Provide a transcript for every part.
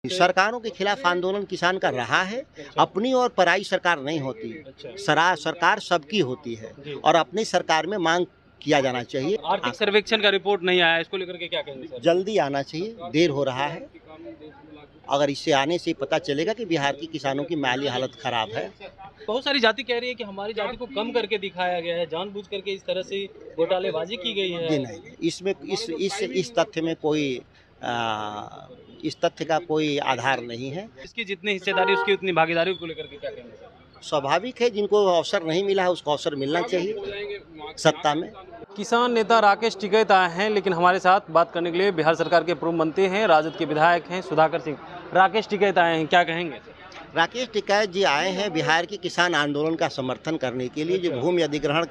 सरकारों के खिलाफ आंदोलन किसान का रहा है। अपनी और पराई सरकार नहीं होती। सरकार सबकी होती है और अपनी सरकार में मांग किया जाना चाहिए। आर्थिक सर्वेक्षण का रिपोर्ट नहीं आया, इसको लेकर के क्या कहेंगे सर? जल्दी आना चाहिए, देर हो रहा है। अगर इससे आने से पता चलेगा कि बिहार के किसानों की माली हालत खराब है। बहुत सारी जाति कह रही है कि हमारी जाति को कम करके दिखाया गया है, जानबूझ करके इस तरह से घोटालेबाजी की गई है। जी नहीं, इसमें इस तथ्य में कोई इस तथ्य का कोई आधार नहीं है। इसकी जितनी हिस्सेदारी उसकी उतनी भागीदारी को लेकर के क्या कहेंगे सर? स्वाभाविक है, जिनको अवसर नहीं मिला है उसको अवसर मिलना चाहिए सत्ता में। किसान नेता राकेश टिकैत आए हैं, लेकिन हमारे साथ बात करने के लिए बिहार सरकार के पूर्व मंत्री हैं, राजद के विधायक हैं सुधाकर सिंह। राकेश टिकैत आए हैं, क्या कहेंगे? राकेश टिकैत जी आए हैं बिहार के किसान आंदोलन का समर्थन करने के लिए। जो भूमि अधिग्रहण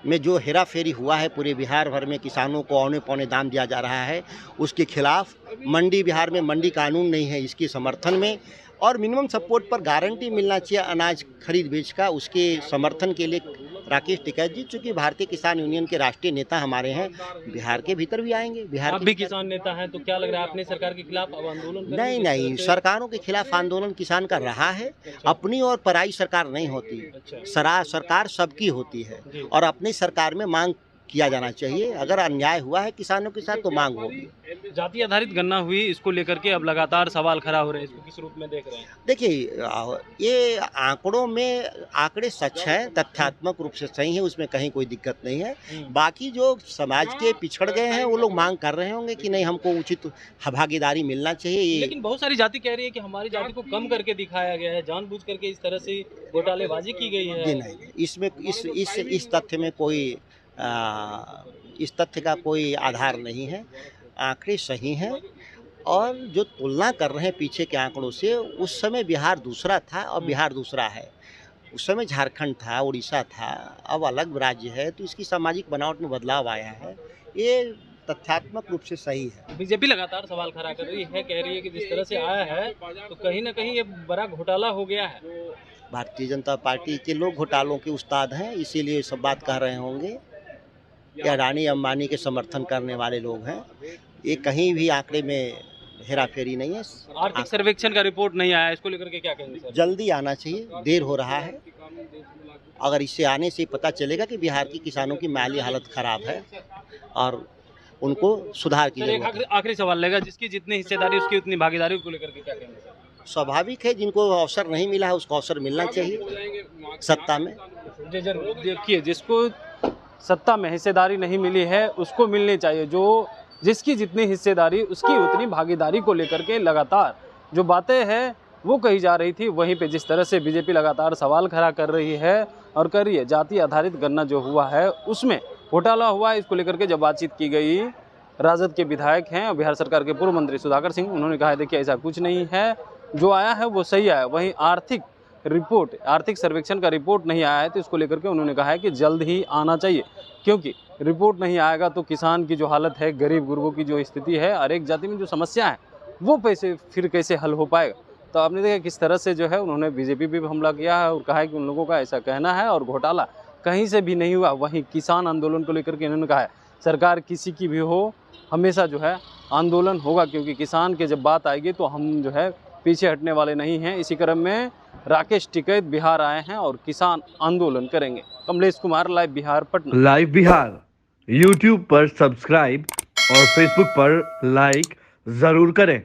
में जो हेराफेरी हुआ है, पूरे बिहार भर में किसानों को औने पौने दाम दिया जा रहा है, उसके खिलाफ मंडी, बिहार में मंडी कानून नहीं है, इसके समर्थन में और मिनिमम सपोर्ट पर गारंटी मिलना चाहिए अनाज खरीद बेच का, उसके समर्थन के लिए राकेश टिकैत जी, चूँकि भारतीय किसान यूनियन के राष्ट्रीय नेता हमारे हैं, बिहार के भीतर भी आएंगे। बिहार आप भी किसान नेता हैं, तो क्या लग रहा है अपने सरकार के खिलाफ अब आंदोलन करेंगे? नहीं, सरकारों के खिलाफ आंदोलन किसान का रहा है। अपनी और पराई सरकार नहीं होती। सरकार सबकी होती है और अपनी सरकार में मांग किया जाना चाहिए। अगर अन्याय हुआ है किसानों के साथ तो मांग होगी। जाति आधारित गणना हुई, इसको लेकर के अब लगातार सवाल खड़ा हो रहे हैं, इसको किस रूप में देख रहे हैं? देखिए, ये आंकड़ों में आंकड़े सच हैं, तथ्यात्मक रूप से सही है, उसमें कहीं कोई दिक्कत नहीं है। बाकी जो समाज के पिछड़ गए हैं वो लोग मांग कर रहे होंगे कि नहीं, हमको उचित भागीदारी मिलना चाहिए। लेकिन बहुत सारी जाति कह रही है कि हमारी जाति को कम करके दिखाया गया है, जानबूझ करके इस तरह से घोटालेबाजी की गई है। जी नहीं, इसमें इस तथ्य में कोई इस तथ्य का कोई आधार नहीं है। आंकड़े सही हैं और जो तुलना कर रहे हैं पीछे के आंकड़ों से, उस समय बिहार दूसरा था और बिहार दूसरा है। उस समय झारखंड था, उड़ीसा था, अब अलग राज्य है, तो इसकी सामाजिक बनावट में बदलाव आया है। ये तथ्यात्मक रूप से सही है। बीजेपी लगातार सवाल खड़ा कर रही है, कह रही है कि जिस तरह से आया है तो कहीं ना कहीं ये बड़ा घोटाला हो गया है। भारतीय जनता पार्टी के लोग घोटालों के उस्ताद हैं, इसीलिए सब बात कह रहे होंगे। ये अडानी अंबानी के समर्थन करने वाले लोग हैं। ये कहीं भी आंकड़े में हेराफेरी नहीं है। आर्थिक सर्वेक्षण का रिपोर्ट नहीं आया, इसको लेकर के क्या कहेंगे सर? जल्दी आना चाहिए, देर हो रहा है। अगर इससे आने से पता चलेगा कि बिहार के किसानों की माली हालत खराब है और उनको सुधार की जरूरत है। आखिरी सवाल लेगा, जिसकी जितनी हिस्सेदारी उसकी उतनी भागीदारी को लेकर के क्या कहेंगे सर? स्वाभाविक है, जिनको अवसर नहीं मिला है उसको अवसर मिलना चाहिए सत्ता में। देखिए, जिसको सत्ता में हिस्सेदारी नहीं मिली है उसको मिलनी चाहिए। जिसकी जितनी हिस्सेदारी उसकी उतनी भागीदारी को लेकर के लगातार जो बातें हैं वो कही जा रही थी, वहीं पे जिस तरह से बीजेपी लगातार सवाल खड़ा कर रही है और कर रही है, जाति आधारित गणना जो हुआ है उसमें घोटाला हुआ है, इसको लेकर के जब बातचीत की गई, राजद के विधायक हैं और बिहार सरकार के पूर्व मंत्री सुधाकर सिंह, उन्होंने कहा है देखिए ऐसा कुछ नहीं है, जो आया है वो सही आया। वहीं आर्थिक सर्वेक्षण का रिपोर्ट नहीं आया है, तो इसको लेकर के उन्होंने कहा है कि जल्द ही आना चाहिए, क्योंकि रिपोर्ट नहीं आएगा तो किसान की जो हालत है, गरीब गुरबों की जो स्थिति है, हर एक जाति में जो समस्या है वो फिर कैसे हल हो पाएगा। तो आपने देखा किस तरह से जो है उन्होंने बीजेपी पे भी हमला किया है और कहा है कि उन लोगों का ऐसा कहना है और घोटाला कहीं से भी नहीं हुआ। वहीं किसान आंदोलन को लेकर के इन्होंने कहा है सरकार किसी की भी हो, हमेशा जो है आंदोलन होगा, क्योंकि किसान के जब बात आएगी तो हम जो है पीछे हटने वाले नहीं हैं। इसी क्रम में राकेश टिकैत बिहार आए हैं और किसान आंदोलन करेंगे। Kamlesh Kumar, live Bihar, Patna. Live Bihar YouTube पर सब्सक्राइब और फेसबुक पर लाइक जरूर करें।